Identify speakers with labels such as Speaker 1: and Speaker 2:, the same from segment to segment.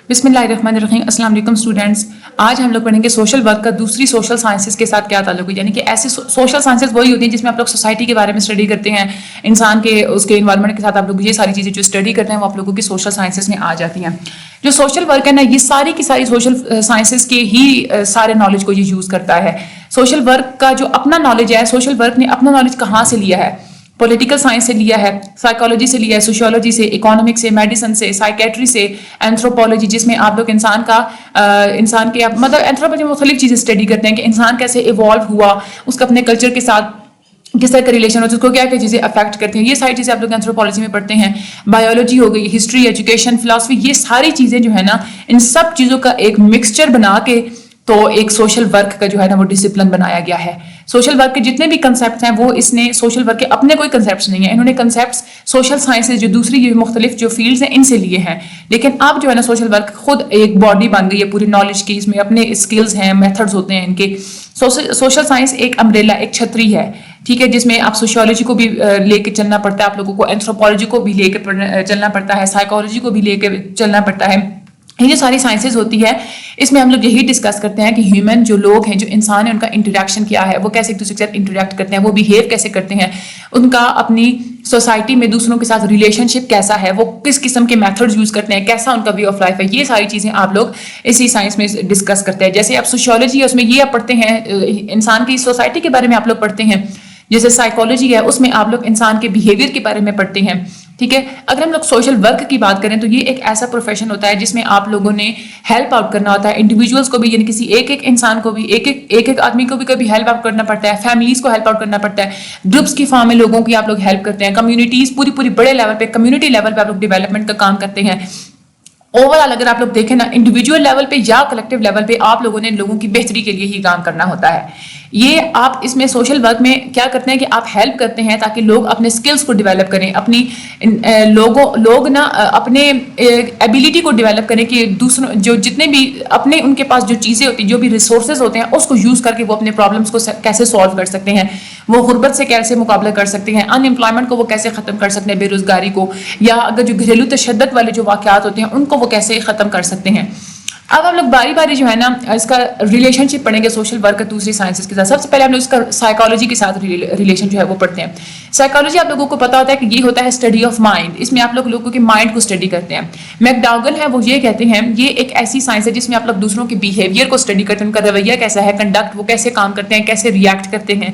Speaker 1: بسم اللہ الرحمن الرحیم. السلام علیکم اسٹوڈینٹس. آج ہم لوگ پڑھیں گے سوشل ورک کا دوسری سوشل سائنسز کے ساتھ کیا تعلق ہے. یعنی کہ ایسی سوشل سائنسز وہی ہوتی ہیں جس میں آپ لوگ سوسائٹی کے بارے میں اسٹڈی کرتے ہیں, انسان کے اس کے انوائرمنٹ کے ساتھ آپ لوگ یہ ساری چیزیں جو اسٹڈی کرتے ہیں وہ آپ لوگوں کی سوشل سائنسز میں آ جاتی ہیں. جو سوشل ورک ہے نا, یہ ساری کی ساری سوشل سائنسز کے ہی سارے نالج کو یہ یوز کرتا ہے. سوشل ورک کا جو اپنا نالج ہے, سوشل ورک نے اپنا نالج کہاں سے لیا ہے؟ پولیٹیکل سائنس سے لیا ہے, سائیکالوجی سے لیا ہے, سوشیولوجی سے, اکانومکس سے, میڈیسن سے, سائیکیٹری سے, اینتھروپولوجی جس میں آپ لوگ انسان کے مطلب اینتھروپولوجی میں مختلف چیزیں اسٹڈی کرتے ہیں کہ انسان کیسے ایوالو ہوا, اس کا اپنے کلچر کے ساتھ کس طرح کا ریلیشن ہوتا ہے, اس کو کیا کیا چیزیں افیکٹ کرتی ہیں. یہ ساری چیزیں آپ لوگ اینتھروپولوجی میں پڑھتے ہیں. بایولوجی ہو گئی, ہسٹری, ایجوکیشن, فلاسفی, یہ ساری چیزیں جو ہے نا, ان سب چیزوں کا ایک مکسچر بنا کے تو ایک سوشل ورک کا جو ہے نا وہ ڈسپلن بنایا گیا ہے. سوشل ورک کے جتنے بھی کنسیپٹس ہیں وہ اس نے سوشل ورک کے اپنے کوئی کنسیپٹس نہیں ہیں, انہوں نے کنسیپٹس سوشل سائنسز جو دوسری یہ مختلف جو فیلڈز ہیں ان سے لیے ہیں. لیکن اب جو ہے نا سوشل ورک خود ایک باڈی بن گئی ہے پوری نالج کی, اس میں اپنے اسکلز ہیں, میتھڈز ہوتے ہیں ان کے. سوشل سائنس ایک امبریلا, ایک چھتری ہے, ٹھیک ہے, جس میں آپ سوشیولوجی کو بھی لے کے چلنا پڑتا ہے, آپ لوگوں کو اینتھروپولوجی کو بھی لے کے چلنا پڑتا ہے, سائیکالوجی کو بھی لے کے چلنا پڑتا ہے. یہ جو ساری سائنسز ہوتی ہے اس میں ہم لوگ یہی ڈسکس کرتے ہیں کہ ہیومن جو لوگ ہیں, جو انسان ہیں, ان کا انٹریکشن کیا ہے, وہ کیسے ایک دوسرے کے ساتھ انٹریکٹ کرتے ہیں, وہ بیہیو کیسے کرتے ہیں, ان کا اپنی سوسائٹی میں دوسروں کے ساتھ ریلیشن شپ کیسا ہے, وہ کس قسم کے میتھڈز یوز کرتے ہیں, کیسا ان کا وے آف لائف ہے. یہ ساری چیزیں آپ لوگ اسی سائنس میں ڈسکس کرتے ہیں. جیسے آپ سوشیولوجی ہے اس میں یہ آپ پڑھتے ہیں انسان کی سوسائٹی کے بارے میں آپ لوگ پڑھتے ہیں. جیسے سائیکالوجی ہے اس میں آپ لوگ انسان کے بیہیویئر کے بارے میں پڑھتے ہیں, ٹھیک ہے. اگر ہم لوگ سوشل ورک کی بات کریں تو یہ ایک ایسا پروفیشن ہوتا ہے جس میں آپ لوگوں نے ہیلپ آؤٹ کرنا ہوتا ہے انڈیویجولس کو بھی, یعنی کسی ایک انسان کو بھی, ایک آدمی کو بھی کبھی ہیلپ آؤٹ کرنا پڑتا ہے, فیملیز کو ہیلپ آؤٹ کرنا پڑتا ہے, گروپس کی فارم میں لوگوں کی آپ لوگ ہیلپ کرتے ہیں, کمیونٹیز پوری بڑے لیول پہ, کمیونٹی لیول پہ آپ لوگ ڈیولپمنٹ کا کام کرتے ہیں. اوور آل اگر آپ لوگ دیکھیں نا, انڈیویجول لیول پہ یا کلیکٹیو لیول پہ آپ لوگوں نے لوگوں کی بہتری کے لیے ہی کام کرنا ہوتا ہے. یہ آپ اس میں سوشل ورک میں کیا کرتے ہیں کہ آپ ہیلپ کرتے ہیں تاکہ لوگ اپنے اسکلس کو ڈیولپ کریں, اپنی لوگ نا اپنے ایبیلٹی کو ڈیولپ کریں کہ دوسروں جو جتنے بھی اپنے ان کے پاس جو چیزیں ہوتی ہیں, جو بھی ریسورسز ہوتے ہیں, اس کو یوز کر کے وہ اپنے پرابلمس کو کیسے سالو کر سکتے ہیں, وہ غربت سے کیسے مقابلہ کر سکتے ہیں, ان امپلائمنٹ کو وہ کیسے ختم کر سکتے ہیں, بے روزگاری کو, یا اگر جو گھریلو تشدد والے جو واقعات ہوتے ہیں ان کو وہ کیسے ختم کر سکتے ہیں. اب ہم لوگ باری باری جو ہے نا اس کا ریلیشن شپ پڑھیں گے سوشل ورک کا دوسری سائنسز کے ساتھ. سب سے پہلے ہم لوگ اس کا سائیکالوجی کے ساتھ ریلیشن جو ہے وہ پڑھتے ہیں. سائیکالوجی آپ لوگوں کو پتا ہوتا ہے کہ یہ ہوتا ہے اسٹڈی آف مائنڈ, اس میں آپ لوگوں کے مائنڈ کو اسٹڈی کرتے ہیں. میکڈاگل ہے وہ یہ کہتے ہیں یہ ایک ایسی سائنس ہے جس میں آپ لوگ دوسروں کے بیہیویئر کو اسٹڈی کرتے ہیں, ان کا رویہ کیسا ہے, کنڈکٹ, وہ کیسے کام کرتے ہیں, کیسے ریئیکٹ کرتے ہیں.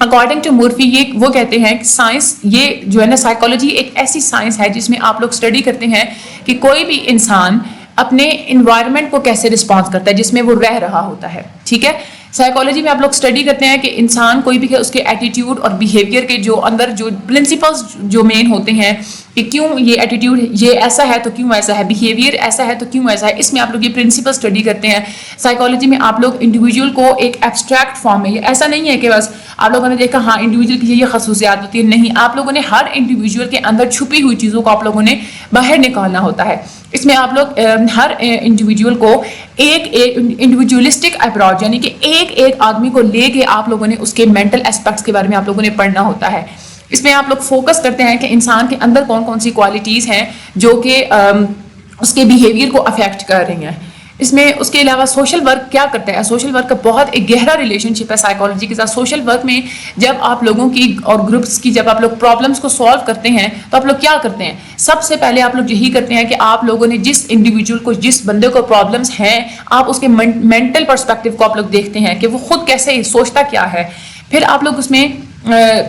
Speaker 1: اکارڈنگ ٹو مورفی یہ وہ کہتے ہیں کہ سائنس یہ جو ہے نا سائیکالوجی ایک ایسی سائنس ہے جس میں آپ لوگ اسٹڈی کرتے ہیں کہ کوئی بھی انسان اپنے انوائرمنٹ کو کیسے رسپانس کرتا ہے جس میں وہ رہ رہا ہوتا ہے, ٹھیک ہے. سائیکالوجی میں آپ لوگ اسٹڈی کرتے ہیں کہ انسان کوئی بھی ہے اس کے ایٹیٹیوڈ اور بیہیویئر کے جو اندر جو پرنسپلس جو مین ہوتے ہیں کہ کیوں یہ ایٹیٹیوڈ یہ ایسا ہے تو کیوں ایسا ہے, بیہیویئر ایسا ہے تو کیوں ایسا ہے, اس میں آپ لوگ یہ پرنسپل اسٹڈی کرتے ہیں. سائیکالوجی میں آپ لوگ انڈیویجول کو ایک ایبسٹریکٹ فارم میں, یہ ایسا نہیں ہے کہ بس آپ لوگوں نے دیکھا ہاں انڈیویجول کی یہ خصوصیات ہوتی ہے, نہیں, آپ لوگوں نے ہر انڈیویجول کے اندر چھپی ہوئی چیزوں کو آپ لوگوں نے باہر نکالنا ہوتا ہے. اس میں آپ لوگ ہر انڈیویجول کو ایک انڈیویجولسٹک اپروچ, یعنی کہ ایک آدمی کو لے کے آپ لوگوں نے اس کے مینٹل اسپیکٹس کے بارے میں آپ لوگوں نے پڑھنا ہوتا ہے. اس میں آپ لوگ فوکس کرتے ہیں کہ انسان کے اندر کون کون سی کوالٹیز ہیں جو کہ اس کے بیہیویئر کو افیکٹ کر رہی ہیں. اس میں اس کے علاوہ سوشل ورک کیا کرتا ہے, سوشل ورک کا بہت ایک گہرا ریلیشن شپ ہے سائیکالوجی کے ساتھ. سوشل ورک میں جب آپ لوگوں کی اور گروپس کی جب آپ لوگ پرابلمس کو سالو کرتے ہیں تو آپ لوگ کیا کرتے ہیں, سب سے پہلے آپ لوگ یہی کرتے ہیں کہ آپ لوگوں نے جس انڈیویجول کو, جس بندے کو پرابلمس ہیں, آپ اس کے مینٹل پرسپیکٹو کو آپ لوگ دیکھتے ہیں کہ وہ خود کیسے سوچتا کیا ہے. پھر آپ لوگ اس میں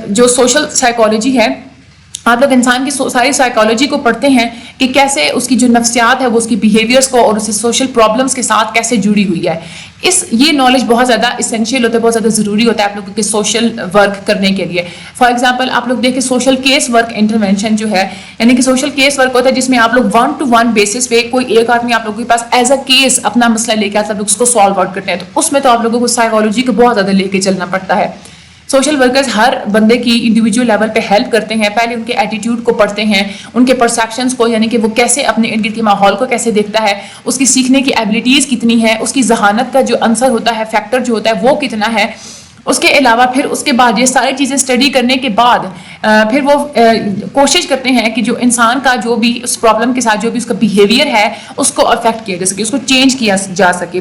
Speaker 1: جو سوشل سائیکالوجی ہے آپ لوگ انسان کی ساری سائیکالوجی کو پڑھتے ہیں کہ کیسے اس کی جو نفسیات ہے وہ اس کی بیہیویئرس کو اور اس سوشل پرابلمس کے ساتھ کیسے جڑی ہوئی ہے. یہ نالج بہت زیادہ اسینشیل ہوتا ہے, بہت زیادہ ضروری ہوتا ہے آپ لوگوں کے سوشل ورک کرنے کے لیے. فار ایگزامپل آپ لوگ دیکھیں سوشل کیس ورک انٹرونشن جو ہے, یعنی کہ سوشل کیس ورک ہوتا ہے جس میں آپ لوگ 1-to-1 بیسس پہ کوئی ایک آدمی آپ لوگوں کے پاس ایز اے کیس اپنا مسئلہ لے کے آتا ہے, آپ لوگ اس کو سالو آؤٹ کرتے ہیں. تو اس میں تو آپ لوگوں کو سائیکالوجی کو بہت زیادہ لے کے چلنا پڑتا ہے. سوشل ورکرز ہر بندے کی انڈیویجول لیول پہ ہیلپ کرتے ہیں. پہلے ان کے ایٹیٹیوڈ کو پڑھتے ہیں, ان کے پرسیپشنز کو, یعنی کہ وہ کیسے اپنے ارد گرد کے ماحول کو کیسے دیکھتا ہے, اس کی سیکھنے کی ایبلٹیز کتنی ہے, اس کی ذہانت کا جو عنصر ہوتا ہے, فیکٹر جو ہوتا ہے وہ کتنا ہے, اس کے علاوہ پھر اس کے بعد یہ ساری چیزیں اسٹڈی کرنے کے بعد پھر وہ کوشش کرتے ہیں کہ جو انسان کا جو بھی اس پرابلم کے ساتھ جو بھی اس کا بیہیویئر ہے اس کو افیکٹ کیا جا سکے, اس کو چینج کیا جا سکے.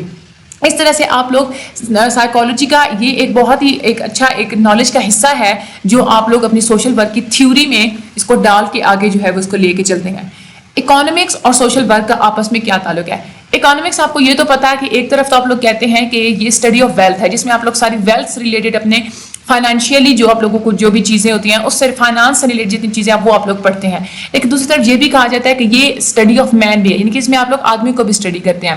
Speaker 1: اس طرح سے آپ لوگ سائیکالوجی کا یہ ایک بہت ہی ایک اچھا ایک نالج کا حصہ ہے جو آپ لوگ اپنی سوشل ورک کی تھیوری میں اس کو ڈال کے آگے جو ہے وہ اس کو لے کے چلتے ہیں. اکانومکس اور سوشل ورک کا آپس میں کیا تعلق ہے؟ اکانومکس آپ کو یہ تو پتا ہے کہ ایک طرف تو آپ لوگ کہتے ہیں کہ یہ اسٹڈی آف ویلتھ ہے, جس میں آپ لوگ ساری ویلتھ سے ریلیٹڈ اپنے فائنینشیلی جو آپ لوگوں کو جو بھی چیزیں ہوتی ہیں اس سے فائنانس سے ریلیٹڈ جتنی چیزیں وہ آپ لوگ پڑھتے ہیں. لیکن دوسری طرف یہ بھی کہا جاتا ہے کہ یہ اسٹڈی آف مین بھی ہے, یعنی کہ اس میں آپ لوگ آدمی کو بھی اسٹڈی کرتے ہیں.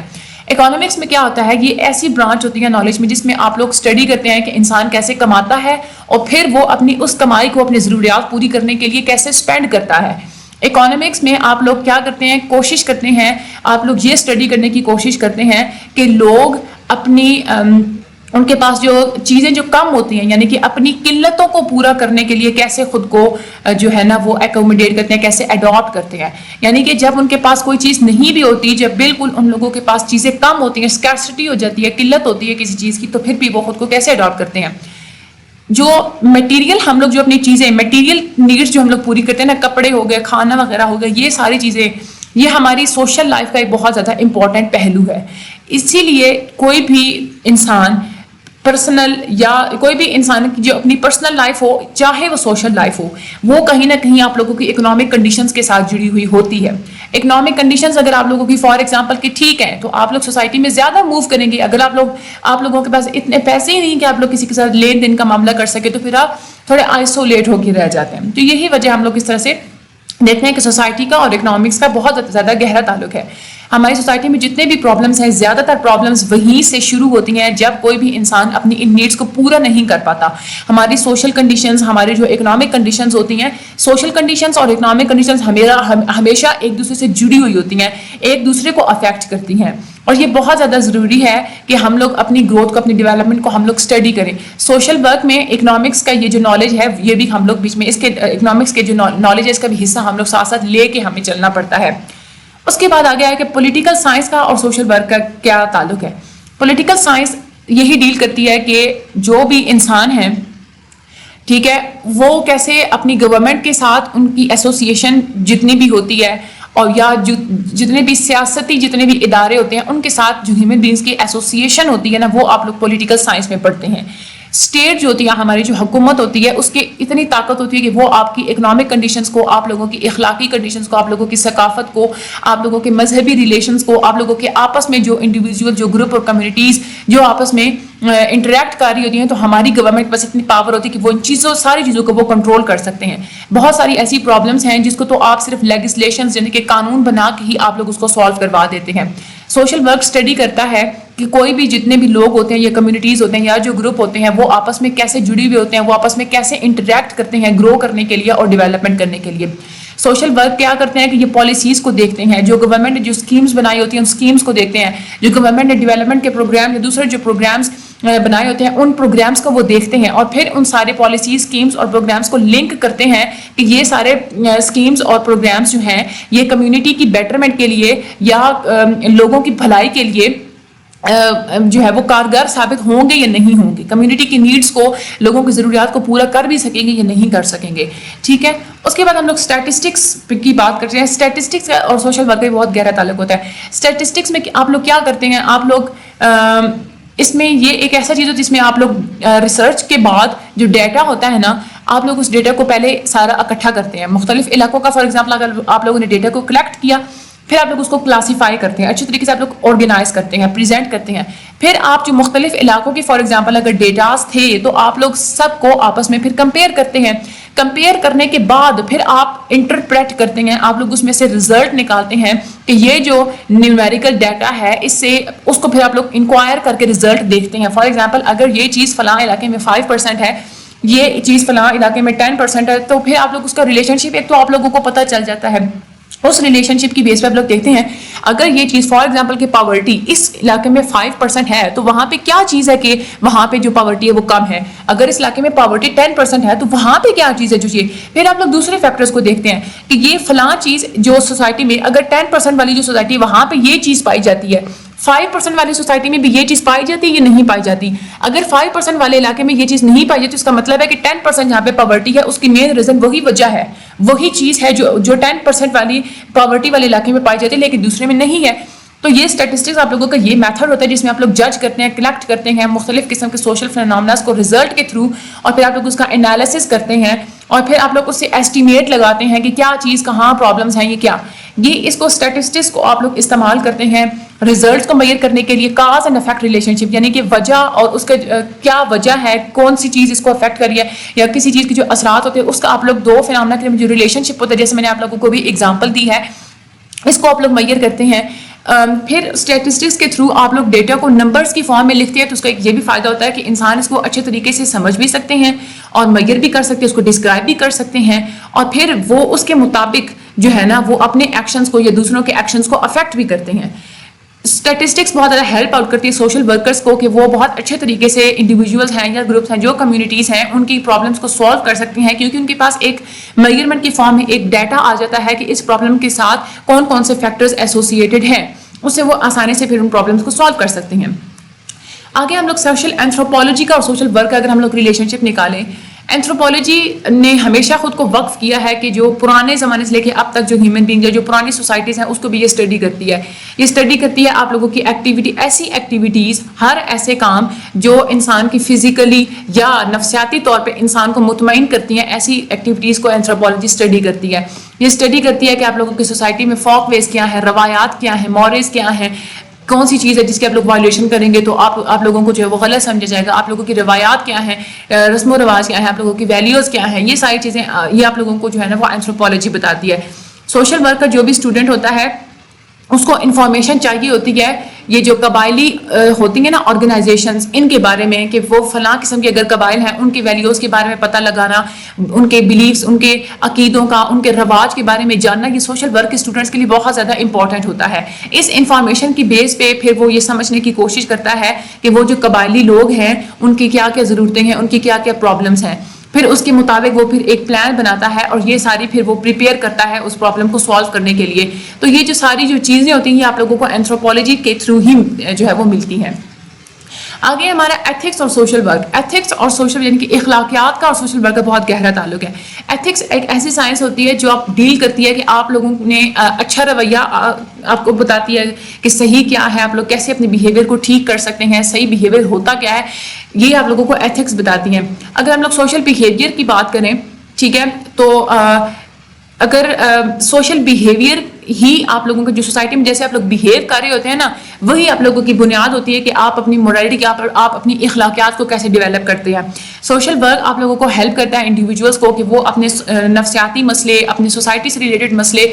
Speaker 1: اکانومکس میں کیا ہوتا ہے, یہ ایسی برانچ ہوتی ہے نالج میں جس میں آپ لوگ اسٹڈی کرتے ہیں کہ انسان کیسے کماتا ہے اور پھر وہ اپنی اس کمائی کو اپنی ضروریات پوری کرنے کے لیے کیسے اسپینڈ کرتا ہے. اکانومکس میں آپ لوگ کیا کرتے ہیں, کوشش کرتے ہیں, آپ لوگ یہ اسٹڈی کرنے کی کوشش کرتے ہیں کہ لوگ اپنی ان کے پاس جو چیزیں جو کم ہوتی ہیں, یعنی کہ اپنی قلتوں کو پورا کرنے کے لیے کیسے خود کو جو ہے نا وہ ایکوموڈیٹ کرتے ہیں, کیسے اڈاپٹ کرتے ہیں. یعنی کہ جب ان کے پاس کوئی چیز نہیں بھی ہوتی, جب بالکل ان لوگوں کے پاس چیزیں کم ہوتی ہیں, اسکیرسٹی ہو جاتی ہے, قلت ہوتی ہے کسی چیز کی, تو پھر بھی وہ خود کو کیسے اڈاپٹ کرتے ہیں. جو میٹیریل ہم لوگ جو اپنی چیزیں میٹیریل نیڈس جو ہم لوگ پوری کرتے ہیں نا, کپڑے ہو گئے, کھانا وغیرہ ہو گیا, یہ ساری چیزیں یہ ہماری سوشل لائف کا ایک بہت زیادہ امپورٹنٹ پہلو ہے. اسی لیے کوئی بھی انسان پرسنل یا کوئی بھی انسان کی جو اپنی پرسنل لائف ہو, چاہے وہ سوشل لائف ہو, وہ کہیں نہ کہیں آپ لوگوں کی اکنامک کنڈیشنز کے ساتھ جڑی ہوئی ہوتی ہے. اکنامک کنڈیشنز اگر آپ لوگوں کی فار ایگزامپل کہ ٹھیک ہے تو آپ لوگ سوسائٹی میں زیادہ موو کریں گے. اگر آپ لوگوں کے پاس اتنے پیسے ہی نہیں کہ آپ لوگ کسی کے ساتھ لین دین کا معاملہ کر سکے, تو پھر آپ تھوڑے آئسولیٹ ہو کے رہ جاتے ہیں. تو یہی وجہ ہم لوگ اس طرح سے دیکھتے ہیں کہ سوسائٹی کا اور اکنامکس کا بہت زیادہ گہرا تعلق ہے. ہماری سوسائٹی میں جتنے بھی پرابلمس ہیں, زیادہ تر پرابلمس وہیں سے شروع ہوتی ہیں جب کوئی بھی انسان اپنی ان نیڈس کو پورا نہیں کر پاتا. ہماری سوشل کنڈیشنز, ہماری جو اکنامک کنڈیشنز ہوتی ہیں, سوشل کنڈیشنز اور اکنامک کنڈیشنز ہمیشہ ایک دوسرے سے جڑی ہوئی ہوتی ہیں, ایک دوسرے کو افیکٹ کرتی ہیں. اور یہ بہت زیادہ ضروری ہے کہ ہم لوگ اپنی گروتھ کو, اپنی ڈیولپمنٹ کو ہم لوگ اسٹڈی کریں. سوشل ورک میں اکنامکس کا یہ جو نالج ہے یہ بھی ہم لوگ بیچ میں اس کے اکنامکس کے جو نالج ہے اس کا بھی حصہ ہم لوگ ساتھ ساتھ لے کے ہمیں چلنا پڑتا ہے. اس کے بعد آگے ہے کہ پولیٹیکل سائنس کا اور سوشل ورک کا کیا تعلق ہے. پولیٹیکل سائنس یہی ڈیل کرتی ہے کہ جو بھی انسان ہیں, ٹھیک ہے, وہ کیسے اپنی گورنمنٹ کے ساتھ ان کی ایسوسیشن جتنی بھی ہوتی ہے, اور یا جتنے بھی سیاستی جتنے بھی ادارے ہوتے ہیں ان کے ساتھ جو ہیومن بینگز کی ایسوسیشن ہوتی ہے نا, وہ آپ لوگ پولیٹیکل سائنس میں پڑھتے ہیں. اسٹیٹ جو ہوتی ہے ہماری, جو حکومت ہوتی ہے, اس کی اتنی طاقت ہوتی ہے کہ وہ آپ کی اکنامک کنڈیشنز کو, آپ لوگوں کی اخلاقی کنڈیشنز کو, آپ لوگوں کی ثقافت کو, آپ لوگوں کے مذہبی ریلیشنز کو, آپ لوگوں کے آپس میں جو انڈیویجول جو گروپ اور کمیونٹیز جو آپس میں انٹریکٹ کر رہی ہوتی ہیں, تو ہماری گورنمنٹ پاس اتنی پاور ہوتی ہے کہ وہ ان ساری چیزوں کو وہ کنٹرول کر سکتے ہیں. بہت ساری ایسی پرابلمس ہیں جس کو تو آپ صرف لیجسلیشنز یعنی کہ قانون بنا کے ہی آپ لوگ اس کو سالو کروا دیتے ہیں. سوشل ورک اسٹڈی کرتا ہے کہ کوئی بھی جتنے بھی لوگ ہوتے ہیں یا کمیونٹیز ہوتے ہیں یا جو گروپ ہوتے ہیں, وہ آپس میں کیسے جڑی ہوئے ہوتے ہیں, وہ آپس میں کیسے انٹریکٹ کرتے ہیں گرو کرنے کے لیے اور ڈیولپمنٹ کرنے کے لیے. سوشل ورک کیا کرتے ہیں کہ یہ پالیسیز کو دیکھتے ہیں, جو گورنمنٹ نے جو اسکیمز بنائی ہوتی ہیں ان اسکیمز کو دیکھتے ہیں, جو گورنمنٹ نے ڈیولپمنٹ کے پروگرام یا دوسرے جو پروگرامز بنائے ہوتے ہیں ان پروگرامز کو وہ دیکھتے ہیں, اور پھر ان سارے پالیسیز, اسکیمز اور پروگرامز کو لنک کرتے ہیں کہ یہ سارے اسکیمز اور پروگرامز جو ہیں یہ کمیونٹی کی بیٹرمنٹ کے لیے یا لوگوں کی بھلائی کے لیے جو ہے وہ کارگر ثابت ہوں گے یا نہیں ہوں گے, کمیونٹی کی نیڈس کو, لوگوں کی ضروریات کو پورا کر بھی سکیں گے یا نہیں کر سکیں گے. ٹھیک ہے, اس کے بعد ہم لوگ اسٹیٹسٹکس کی بات کرتے ہیں. اسٹیٹسٹکس اور سوشل ورک کا بہت گہرا تعلق ہوتا ہے. اسٹیٹسٹکس میں آپ لوگ کیا کرتے ہیں, آپ لوگ اس میں یہ ایک ایسا چیز ہے جس میں آپ لوگ ریسرچ کے بعد جو ڈیٹا ہوتا ہے نا, آپ لوگ اس ڈیٹا کو پہلے سارا اکٹھا کرتے ہیں. مختلف علاقوں کا فار ایگزامپل اگر آپ لوگوں نے ڈیٹا کو کلیکٹ کیا, پھر آپ لوگ اس کو کلاسیفائی کرتے ہیں, اچھی طریقے سے آپ لوگ آرگنائز کرتے ہیں, پریزنٹ کرتے ہیں. پھر آپ جو مختلف علاقوں کے فار ایگزامپل اگر ڈیٹاز تھے تو آپ لوگ سب کو آپس میں پھر کمپیئر کرتے ہیں. کمپیئر کرنے کے بعد پھر آپ انٹرپریٹ کرتے ہیں, آپ لوگ اس میں سے رزلٹ نکالتے ہیں کہ یہ جو نیومیریکل ڈیٹا ہے اس سے اس کو پھر آپ لوگ انکوائر کر کے رزلٹ دیکھتے ہیں. فار ایگزامپل اگر یہ چیز فلاں علاقے میں 5% ہے, یہ چیز فلاں علاقے میں 10% ہے, تو پھر آپ لوگ اس کا ریلیشن شپ ایک تو آپ لوگوں کو پتہ چل جاتا ہے. اس ریلیشن شپ کی بیس پہ آپ لوگ دیکھتے ہیں اگر یہ چیز فار ایگزامپل کہ پاورٹی اس علاقے میں 5% ہے تو وہاں پہ کیا چیز ہے کہ وہاں پہ جو پاورٹی ہے وہ کم ہے. اگر اس علاقے میں پاورٹی 10% ہے تو وہاں پہ کیا چیز ہے جو یہ. پھر آپ لوگ دوسرے فیکٹرز کو دیکھتے ہیں کہ یہ فلاں چیز جو سوسائٹی میں اگر 10% والی جو سوسائٹی وہاں پہ یہ چیز پائی جاتی ہے, 5% والی سوسائٹی میں بھی یہ چیز پائی جاتی ہے یا نہیں پائی جاتی؟ اگر 5% والے علاقے میں یہ چیز نہیں پائی جاتی اس کا مطلب ہے کہ 10% جہاں پہ پاورٹی ہے اس کی مین ریزن وہی وجہ ہے، وہی چیز ہے جو 10% والی پاورٹی والے علاقے میں پائی جاتی ہے لیکن دوسرے میں نہیں ہے. تو یہ اسٹیٹسٹکس آپ لوگوں کا یہ میتھڈ ہوتا ہے جس میں آپ لوگ جج کرتے ہیں، کلیکٹ کرتے ہیں مختلف قسم کے سوشل فینومیناز کو رزلٹ کے تھرو، اور پھر آپ لوگ اس کا انالیسس کرتے ہیں اور پھر آپ لوگ اس سے ایسٹیمیٹ لگاتے ہیں کہ کیا چیز کہاں پرابلمس ہیں. یہ اس کو اسٹیٹسٹکس کو آپ لوگ استعمال کرتے ہیں ریزلٹس کو میئر کرنے کے لیے. کاز اینڈ افیکٹ ریلیشن شپ یعنی کہ وجہ اور اس کا کیا وجہ ہے، کون سی چیز اس کو افیکٹ کری ہے یا کسی چیز کے جو اثرات ہوتے ہیں اس کا آپ لوگ دو فینومینا کے جو ریلیشن شپ ہوتا ہے، جیسے میں نے آپ لوگوں کو بھی ایگزامپل دی ہے، اس کو آپ لوگ میئر کرتے ہیں. پھر اسٹیٹسٹکس کے تھرو آپ لوگ ڈیٹا کو نمبرز کی فارم میں لکھتے ہیں، تو اس کا ایک یہ بھی فائدہ ہوتا ہے کہ انسان اس کو اچھے طریقے سے سمجھ بھی سکتے ہیں اور میئر بھی کر سکتے ہیں، اس کو ڈسکرائب بھی کر سکتے ہیں، اور پھر وہ اس کے مطابق جو ہے نا وہ اپنے ایکشنز کو یا دوسروں کے ایکشنز کو افیکٹ بھی کرتے ہیں. اسٹیٹسٹکس بہت زیادہ ہیلپ آؤٹ کرتی ہے سوشل ورکرز کو کہ وہ بہت اچھے طریقے سے انڈیویجولز ہیں یا گروپس ہیں جو کمیونٹیز ہیں ان کی پرابلمس کو سالو کر سکتی ہیں، کیونکہ ان کے پاس ایک میئرمنٹ کی فارم میں ایک ڈیٹا آ جاتا ہے کہ اس پرابلم کے ساتھ کون کون سے فیکٹرز ایسوسیٹڈ ہیں، اس سے وہ آسانی سے پھر ان پرابلمس کو سالو کر سکتے ہیں. آگے ہم لوگ سوشل اینتھروپولوجی کا اور سوشل ورک کا اگر ہم لوگ ریلیشن شپ نکالیں، اینتھروپولوجی نے ہمیشہ خود کو وقف کیا ہے کہ جو پرانے زمانے سے لے کے اب تک جو ہیومن بینگ جو پرانی سوسائٹیز ہیں اس کو بھی یہ اسٹڈی کرتی ہے. یہ اسٹڈی کرتی ہے آپ لوگوں کی ایکٹیویٹی، ایسی ایکٹیویٹیز، ہر ایسے کام جو انسان کی فزیکلی یا نفسیاتی طور پہ انسان کو مطمئن کرتی ہیں، ایسی ایکٹیویٹیز کو اینتھروپولوجی اسٹڈی کرتی ہے. یہ اسٹڈی کرتی ہے کہ آپ لوگوں کی سوسائٹی میں فوک ویز کیا ہے، روایات کیا ہیں، مورز کیا ہیں، کون سی چیز ہے جس کی آپ لوگ وائلیشن کریں گے تو آپ لوگوں کو جو ہے وہ غلط سمجھا جائے گا، آپ لوگوں کی روایات کیا ہیں، رسم و رواج کیا ہیں، آپ لوگوں کی ویلیوز کیا ہیں، یہ ساری چیزیں یہ آپ لوگوں کو جو ہے نا وہ اینتھروپولوجی بتاتی ہے. سوشل ورک کا جو بھی اسٹوڈنٹ ہوتا ہے اس کو انفارمیشن چاہیے ہوتی ہے یہ جو قبائلی ہوتی ہیں نا آرگنائزیشنز، ان کے بارے میں کہ وہ فلاں قسم کے اگر قبائل ہیں ان کے ویلیوز کے بارے میں پتہ لگانا، ان کے بلیفز، ان کے عقیدوں کا، ان کے رواج کے بارے میں جاننا، یہ سوشل ورک کے اسٹوڈنٹس کے لیے بہت زیادہ امپورٹنٹ ہوتا ہے. اس انفارمیشن کی بیس پہ پھر وہ یہ سمجھنے کی کوشش کرتا ہے کہ وہ جو قبائلی لوگ ہیں ان کی کیا کیا ضرورتیں ہیں، ان کی کیا کیا پرابلمس ہیں، پھر اس کے مطابق وہ پھر ایک پلان بناتا ہے اور یہ ساری پھر وہ پریپیئر کرتا ہے اس پرابلم کو سالو کرنے کے لیے. تو یہ جو ساری جو چیزیں ہوتی ہیں یہ آپ لوگوں کو اینتھروپولوجی کے تھرو ہی جو ہے وہ ملتی ہیں. آگے ہمارا ایتھکس اور سوشل ورک. ایتھکس اور سوشل یعنی کہ اخلاقیات کا اور سوشل ورک کا بہت گہرا تعلق ہے. ایتھکس ایک ایسی سائنس ہوتی ہے جو آپ ڈیل کرتی ہے کہ آپ لوگوں نے اچھا رویہ آپ کو بتاتی ہے کہ صحیح کیا ہے، آپ لوگ کیسے اپنے بیہیویئر کو ٹھیک کر سکتے ہیں، صحیح بیہیویئر ہوتا کیا ہے، یہ آپ لوگوں کو ایتھکس بتاتی ہیں. اگر ہم لوگ سوشل بیہیویئر کی بات کریں، ٹھیک ہے، تو اگر سوشل بیہیویئر ہی آپ لوگوں کو جو سوسائٹی میں جیسے آپ لوگ بیہیو کر رہے ہوتے ہیں نا، وہی آپ لوگوں کی بنیاد ہوتی ہے کہ آپ اپنی مورالٹی کے آپ اپنی اخلاقیات کو کیسے ڈیولپ کرتے ہیں. سوشل ورک آپ لوگوں کو ہیلپ کرتا ہے انڈیویجولس کو کہ وہ اپنے نفسیاتی مسئلے، اپنے سوسائٹی سے ریلیٹڈ مسئلے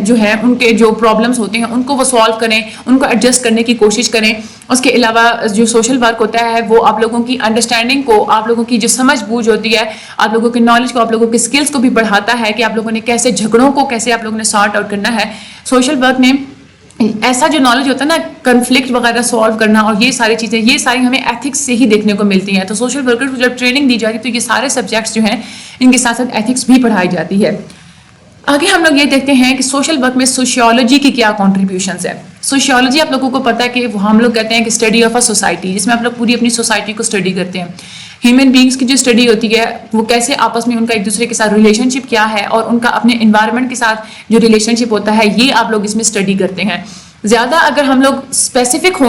Speaker 1: جو ہیں ان کے جو پرابلمس ہوتے ہیں ان کو وہ سالو کریں، ان کو ایڈجسٹ کرنے کی کوشش کریں. اس کے علاوہ جو سوشل ورک ہوتا ہے وہ آپ لوگوں کی انڈرسٹینڈنگ کو، آپ لوگوں کی جو سمجھ بوجھ ہوتی ہے، آپ لوگوں کی نالج کو، آپ لوگوں کی اسکلس کو بھی بڑھاتا ہے کہ آپ لوگوں نے کیسے جھگڑوں کو کیسے آپ لوگوں نے سارٹ آؤٹ کرنا ہے. سوشل ورک میں ایسا جو نالج ہوتا ہے نا کنفلکٹ وغیرہ سالو کرنا اور یہ ساری چیزیں، یہ ساری ہمیں ایتھکس سے ہی دیکھنے کو ملتی ہیں. تو سوشل ورکر کو جب ٹریننگ دی جاتی ہے تو یہ سارے سبجیکٹس جو ہیں ان کے ساتھ ساتھ ایتھکس بھی پڑھائی جاتی ہے. آگے ہم لوگ یہ دیکھتے ہیں کہ سوشل ورک میں سوشیولوجی کی کیا کنٹریبیوشنز ہے. سوشیولوجی آپ لوگوں کو پتہ ہے کہ ہم لوگ کہتے ہیں کہ اسٹڈی آف اے سوسائٹی، جس میں آپ لوگ پوری اپنی سوسائٹی کو اسٹڈی کرتے ہیں. ہیومن بینگس کی جو اسٹڈی ہوتی ہے وہ کیسے آپس میں ان کا ایک دوسرے کے ساتھ ریلیشن شپ کیا ہے اور ان کا اپنے انوائرمنٹ کے ساتھ جو ریلیشن شپ ہوتا ہے یہ آپ لوگ اس میں اسٹڈی کرتے ہیں. زیادہ اگر ہم لوگ اسپیسیفک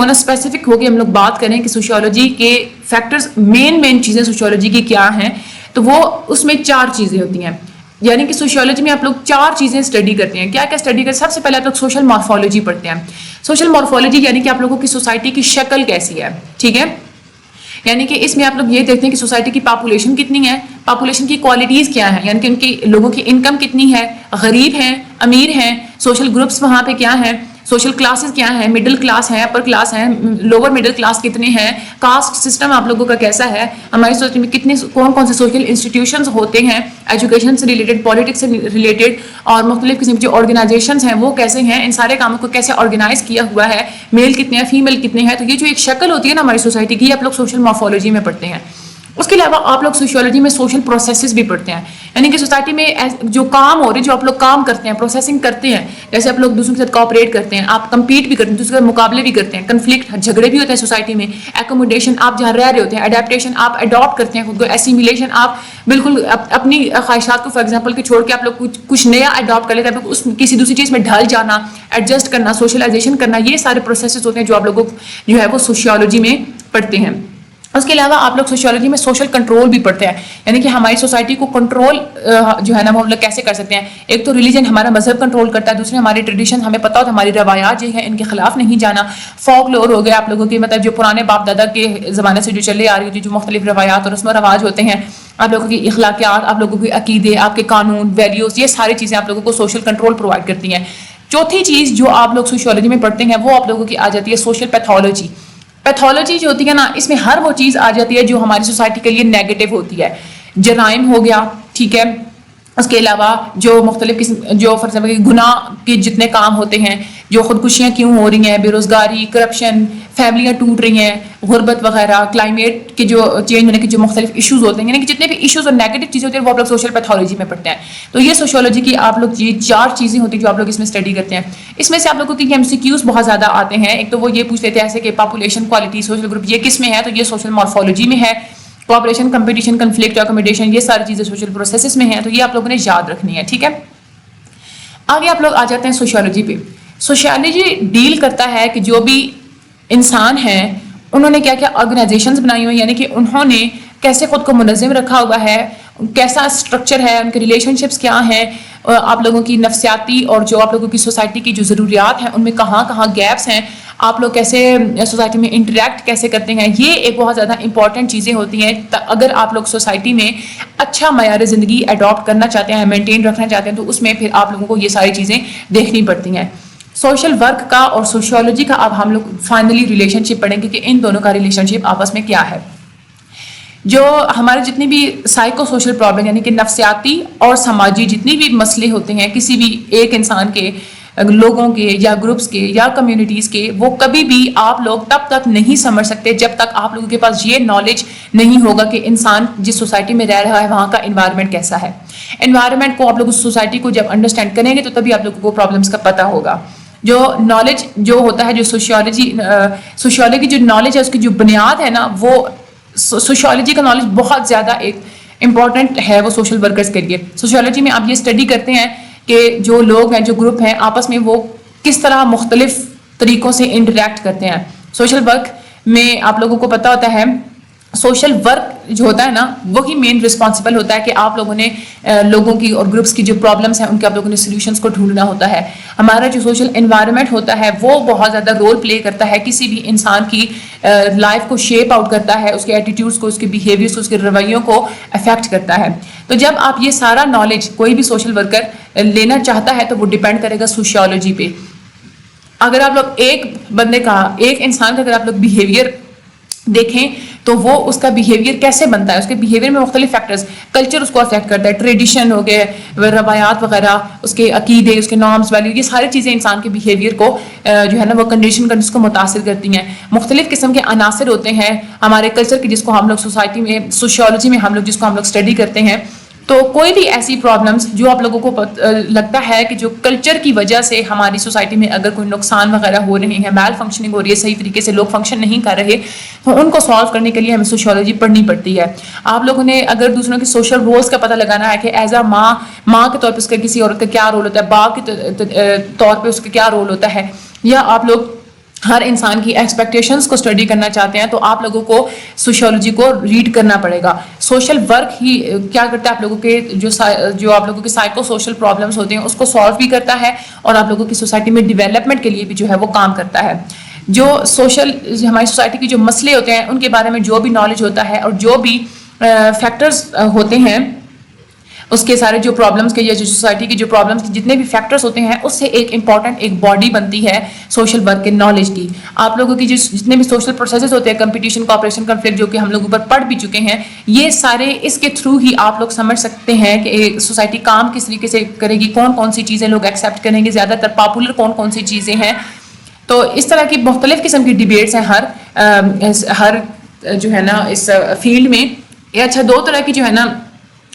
Speaker 1: ہو کے ہم لوگ بات کریں کہ سوشیولوجی کے فیکٹرز، مین چیزیں سوشیولوجی کی کیا ہیں، تو وہ اس میں 4 چیزیں ہوتی ہیں. یعنی کہ سوشیولوجی میں آپ لوگ 4 چیزیں اسٹڈی کرتے ہیں. کیا کیا اسٹڈی کرتے ہیں؟ سب سے پہلے آپ لوگ سوشل مارفولوجی پڑھتے ہیں. سوشل مارفولوجی یعنی کہ آپ لوگوں کی سوسائٹی کی شکل کیسی ہے، ٹھیک ہے. یعنی کہ اس میں آپ لوگ یہ دیکھتے ہیں کہ سوسائٹی کی پاپولیشن کتنی ہے، پاپولیشن کی کوالٹیز کیا ہیں، یعنی کہ ان کی لوگوں کی انکم کتنی ہے، غریب ہیں، امیر ہیں، سوشل گروپس وہاں پہ کیا ہیں، سوشل کلاسز کیا ہیں، مڈل کلاس ہیں، اپر کلاس ہیں، لوور مڈل کلاس کتنے ہیں، کاسٹ سسٹم آپ لوگوں کا کیسا ہے، ہماری سوسائٹی میں کتنے کون سے سوشل انسٹیٹیوشنز ہوتے ہیں، ایجوکیشن سے ریلیٹڈ، پالیٹکس سے ریلیٹڈ، اور مختلف قسم کی جو آرگنائزیشنز ہیں وہ کیسے ہیں، ان سارے کاموں کو کیسے آرگنائز کیا ہوا ہے، میل کتنے ہیں، فیمیل کتنے ہیں. تو یہ جو ایک شکل ہوتی ہے نا ہماری سوسائٹی کی، یہ آپ لوگ سوشل مارفولوجی میں پڑھتے ہیں. اس کے علاوہ آپ لوگ سوشیولوجی میں سوشل پروسیسز بھی پڑھتے ہیں, یعنی کہ سوسائٹی میں جو کام ہو رہے ہیں, جو آپ لوگ کام کرتے ہیں, پروسیسنگ کرتے ہیں, جیسے آپ لوگ دوسروں کے ساتھ کوآپریٹ کرتے ہیں, آپ کمپیٹ بھی کرتے ہیں, دوسروں کے مقابلے بھی کرتے ہیں, کنفلکٹ جھگڑے بھی ہوتے ہیں سوسائٹی میں, ایکوموڈیشن آپ جہاں رہ رہے ہوتے ہیں, اڈیپٹیشن آپ اڈاپٹ کرتے ہیں خود کو, ایسیمیلیشن آپ بالکل اپنی خواہشات کو فار ایگزامپل کے چھوڑ کے آپ لوگ کچھ نیا اڈاپٹ کر لیتے ہیں, آپ لوگ اس کسی دوسری چیز میں ڈھل جانا, ایڈجسٹ کرنا, سوشلائزیشن کرنا, یہ سارے پروسیسز ہوتے ہیں جو آپ لوگوں جو ہے وہ سوشیولوجی میں پڑھتے ہیں. اس کے علاوہ آپ لوگ سوشیولوجی میں سوشل کنٹرول بھی پڑھتے ہیں, یعنی کہ ہماری سوسائٹی کو کنٹرول جو ہے نا وہ ہم لوگ کیسے کر سکتے ہیں. ایک تو ریلیجن ہمارا مذہب کنٹرول کرتا ہے, دوسرے ہماری ٹریڈیشن, ہمیں پتہ ہوتا ہے ہماری روایات جو ہیں ان کے خلاف نہیں جانا. فوک لور ہو گیا آپ لوگوں کی, مطلب جو پرانے باپ دادا کے زمانے سے جو چلے آ رہی ہوتی, جو مختلف روایات اور رسم و رواج ہوتے ہیں, آپ لوگوں کی اخلاقیات, آپ لوگوں کے عقیدے, آپ کے قانون, ویلیوز, یہ ساری چیزیں آپ لوگوں کو سوشل کنٹرول پرووائڈ کرتی ہیں. چوتھی چیز جو آپ لوگ سوشیولوجی میں پڑھتے ہیں وہ آپ لوگوں کی آ جاتی ہے سوشل پیتھولوجی. پیتھولوجی جو ہوتی ہے نا, اس میں ہر وہ چیز آ جاتی ہے جو ہماری سوسائٹی کے لیے نیگیٹو ہوتی ہے. جرائم ہو گیا, ٹھیک ہے, اس کے علاوہ جو مختلف قسم جو فار ایگزامپل گناہ کے جتنے کام ہوتے ہیں, جو خودکشیاں کیوں ہو رہی ہیں, بے روزگاری, کرپشن, فیملیاں ٹوٹ رہی ہیں, غربت وغیرہ, کلائمیٹ کے جو چینج ہونے کے جو مختلف ایشوز ہوتے ہیں, یعنی کہ جتنے بھی ایشوز اور نیگیٹو چیزیں ہوتی ہیں وہ آپ لوگ سوشل پیتھولوجی میں پڑھتے ہیں. تو یہ سوشیولوجی کی آپ لوگ یہ 4 چیزیں ہوتی ہیں جو آپ لوگ اس میں اسٹڈی کرتے ہیں. اس میں سے آپ لوگوں کی MCQs بہت زیادہ آتے ہیں. ایک تو وہ یہ پوچھ لیتے ہیں ایسے کہ پاپولیشن, کوالٹی, سوشل گروپ یہ کس میں ہے, تو یہ سوشل مورفولوجی میں ہے. کوآپریشن, کمپٹیشن, کنفلکٹ, اکوموڈیشن, یہ ساری چیزیں سوشل پروسیسز میں ہیں, تو یہ آپ لوگوں نے یاد رکھنی ہے, ٹھیک ہے. آگے آپ لوگ آ جاتے ہیں سوشیولوجی پہ. سوشیولوجی ڈیل کرتا ہے کہ جو بھی انسان ہیں انہوں نے کیا کیا آرگنائزیشنز بنائی ہوئی, یعنی کہ انہوں نے کیسے خود کو منظم رکھا ہوا ہے, کیسا اسٹرکچر ہے, ان کے ریلیشن شپس کیا ہیں, آپ لوگوں کی نفسیاتی اور جو آپ لوگوں کی سوسائٹی کی جو ضروریات ہیں ان میں کہاں کہاں گیپس ہیں, آپ لوگ کیسے سوسائٹی میں انٹریکٹ کیسے کرتے ہیں. یہ ایک بہت زیادہ امپورٹنٹ چیزیں ہوتی ہیں اگر آپ لوگ سوسائٹی میں اچھا معیار زندگی اڈاپٹ کرنا چاہتے ہیں, مینٹین رکھنا چاہتے ہیں, تو اس میں پھر آپ لوگوں کو یہ ساری چیزیں دیکھنی پڑتی ہیں. سوشل ورک کا اور سوشیولوجی کا اب ہم لوگ فائنلی ریلیشن شپ پڑھیں گے کہ ان دونوں کا ریلیشن شپ آپس میں کیا ہے. جو ہمارے جتنی بھی سائیکو سوشل پرابلم, یعنی کہ نفسیاتی اور سماجی جتنی بھی مسئلے ہوتے ہیں کسی بھی ایک انسان کے, لوگوں کے یا گروپس کے یا کمیونٹیز کے, وہ کبھی بھی آپ لوگ تب تک نہیں سمجھ سکتے جب تک آپ لوگوں کے پاس یہ نالج نہیں ہوگا کہ انسان جس سوسائٹی میں رہ رہا ہے وہاں کا انوائرمنٹ کیسا ہے. انوائرمنٹ کو آپ لوگ اس سوسائٹی کو جب انڈرسٹینڈ کریں گے تو تبھی آپ لوگوں کو پرابلمس کا پتہ ہوگا. جو نالج جو ہوتا ہے, جو سوشیولوجی کی جو نالج ہے اس کی جو بنیاد ہے نا, وہ سوشیولوجی کا نالج بہت زیادہ ایک امپورٹنٹ ہے وہ سوشل ورکرز کے لیے. سوشیولوجی میں آپ یہ اسٹڈی کرتے ہیں کہ جو لوگ ہیں, جو گروپ ہیں, آپس میں وہ کس طرح مختلف طریقوں سے انٹریکٹ کرتے ہیں. سوشل ورک میں آپ لوگوں کو پتہ ہوتا ہے سوشل ورک جو ہوتا ہے نا وہی مین رسپانسبل ہوتا ہے کہ آپ لوگوں نے لوگوں کی اور گروپس کی جو پرابلمس ہیں ان کے آپ لوگوں نے سولوشنس کو ڈھونڈنا ہوتا ہے. ہمارا جو سوشل انوائرمنٹ ہوتا ہے وہ بہت زیادہ رول پلے کرتا ہے کسی بھی انسان کی لائف کو شیپ آؤٹ کرتا ہے, اس کے ایٹیٹیوڈس کو, اس کے بیہیویئرس کو, اس کے رویوں کو افیکٹ کرتا ہے. تو جب آپ یہ سارا نالج کوئی بھی سوشل ورکر لینا چاہتا ہے تو وہ ڈیپینڈ کرے گا سوشیولوجی پہ. اگر آپ لوگ ایک بندے کا, ایک انسان کا اگر آپ لوگ بیہیویئر دیکھیں تو وہ اس کا بیہیویئر کیسے بنتا ہے, اس کے بیہیویئر میں مختلف فیکٹرز, کلچر اس کو افیکٹ کرتا ہے, ٹریڈیشن ہو گئے, روایات وغیرہ, اس کے عقیدے, اس کے نارمس, ویلیو, یہ ساری چیزیں انسان کے بیہیویئر کو جو ہے نا وہ کنڈیشن کر اس کو متاثر کرتی ہیں. مختلف قسم کے عناصر ہوتے ہیں ہمارے کلچر کے جس کو ہم لوگ سوسائٹی میں سوشیولوجی میں ہم لوگ جس کو ہم لوگ اسٹڈی کرتے ہیں. تو کوئی بھی ایسی پرابلمس جو آپ لوگوں کو لگتا ہے کہ جو کلچر کی وجہ سے ہماری سوسائٹی میں اگر کوئی نقصان وغیرہ ہو رہے ہیں, میل فنکشننگ ہو رہی ہے, صحیح طریقے سے لوگ فنکشن نہیں کر رہے, تو ان کو سالو کرنے کے لیے ہمیں سوشیولوجی پڑھنی پڑتی ہے. آپ لوگوں نے اگر دوسروں کے سوشل رولس کا پتہ لگانا ہے کہ ایز اے ماں کے طور پہ اس کا کسی عورت کا کیا رول ہوتا ہے, باپ کے طور پہ اس کا کیا رول ہوتا ہے, یا آپ لوگ ہر انسان کی ایکسپیکٹیشنز کو اسٹڈی کرنا چاہتے ہیں, تو آپ لوگوں کو سوشیولوجی کو ریڈ کرنا پڑے گا. سوشل ورک ہی کیا کرتا ہے آپ لوگوں کے جو آپ لوگوں کے سائیکو سوشل پرابلمس ہوتے ہیں اس کو سالو بھی کرتا ہے, اور آپ لوگوں کی سوسائٹی میں ڈیولپمنٹ کے لیے بھی جو ہے وہ کام کرتا ہے. جو ہماری سوسائٹی کے جو مسئلے ہوتے ہیں ان کے بارے میں جو بھی نالج ہوتا ہے اور جو بھی فیکٹرز ہوتے ہیں اس کے سارے جو پرابلمس کے یا جو سوسائٹی کی جو پرابلمس کے جتنے بھی فیکٹرز ہوتے ہیں اس سے ایک امپورٹنٹ ایک باڈی بنتی ہے سوشل ورک کے نالج کی. آپ لوگوں کی جتنے بھی سوشل پروسیسز ہوتے ہیں, کمپٹیشن, کوآپریشن, کنفلکٹ, جو کہ ہم لوگ اوپر پڑھ بھی چکے ہیں, یہ سارے اس کے تھرو ہی آپ لوگ سمجھ سکتے ہیں کہ سوسائٹی کام کس طریقے سے کرے گی, کون کون سی چیزیں لوگ ایکسیپٹ کریں گے, زیادہ تر پاپولر کون کون سی چیزیں ہیں. تو اس طرح کی مختلف قسم کی ڈیبیٹس ہیں ہر جو ہے نا اس فیلڈ میں. یہ اچھا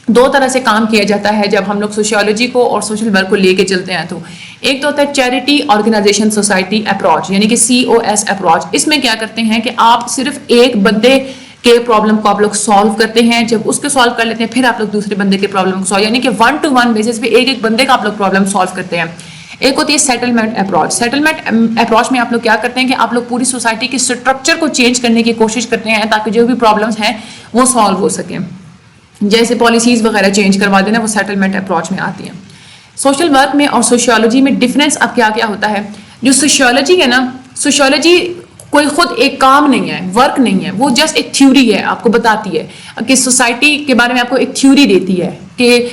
Speaker 1: دو طرح سے کام کیا جاتا ہے جب ہم لوگ سوشیالوجی کو اور سوشل ورک کو لے کے چلتے ہیں. تو ایک تو ہوتا ہے چیریٹی آرگنائزیشن سوسائٹی اپروچ, یعنی کہ COS اپروچ. اس میں کیا کرتے ہیں کہ آپ صرف ایک بندے کے پرابلم کو آپ لوگ سالو کرتے ہیں. جب اس کو سالو کر لیتے ہیں پھر آپ لوگ دوسرے بندے کے پرابلم کو سالو, یعنی کہ 1 to 1 بیسس پہ ایک بندے کا آپ لوگ پرابلم سالو کرتے ہیں. ایک ہوتی ہے سیٹلمنٹ اپروچ. سیٹلمنٹ اپروچ میں آپ لوگ کیا کرتے ہیں کہ آپ لوگ پوری سوسائٹی کے اسٹرکچر کو چینج کرنے کی کوشش کرتے ہیں تاکہ جو بھی پرابلمس ہیں وہ سالو ہو سکیں. جیسے پالیسیز وغیرہ چینج کروا دینا, وہ سیٹلمنٹ اپروچ میں آتی ہیں. سوشل ورک میں اور سوشیالوجی میں ڈفرینس اب کیا ہوتا ہے. جو سوشیالوجی ہے نا, سوشیالوجی کوئی خود ایک کام نہیں ہے, ورک نہیں ہے, وہ جسٹ ایک تھیوری ہے, آپ کو بتاتی ہے کہ سوسائٹی کے بارے میں آپ کو ایک تھیوری دیتی ہے کہ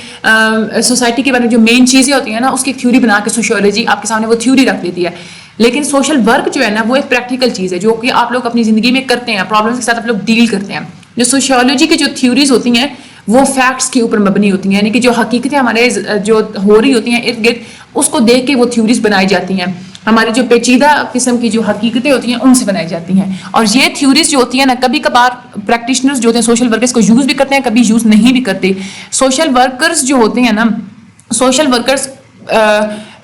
Speaker 1: سوسائٹی کے بارے میں جو مین چیزیں ہوتی ہیں نا اس کی ایک تھیوری بنا کے سوشیالوجی آپ کے سامنے وہ تھیوری رکھ دیتی ہے. لیکن سوشل ورک جو ہے نا وہ ایک پریکٹیکل چیز ہے جو کہ آپ لوگ اپنی زندگی میں کرتے ہیں, پرابلمس کے ساتھ آپ لوگ ڈیل کرتے ہیں. جو سوشیالوجی کی جو تھیوریز ہوتی ہیں وہ فیکٹس کے اوپر مبنی ہوتی ہیں, یعنی کہ جو حقیقتیں ہمارے جو ہو رہی ہوتی ہیں ارد گرد اس کو دیکھ کے وہ تھیوریز بنائی جاتی ہیں. ہماری جو پیچیدہ قسم کی جو حقیقتیں ہوتی ہیں ان سے بنائی جاتی ہیں. اور یہ تھیوریز جو ہوتی ہیں نا کبھی کبھار پریکٹیشنرز جو ہوتے ہیں سوشل ورکرز کو یوز بھی کرتے ہیں, کبھی یوز نہیں بھی کرتے. سوشل ورکرز جو ہوتے ہیں نا, سوشل ورکرز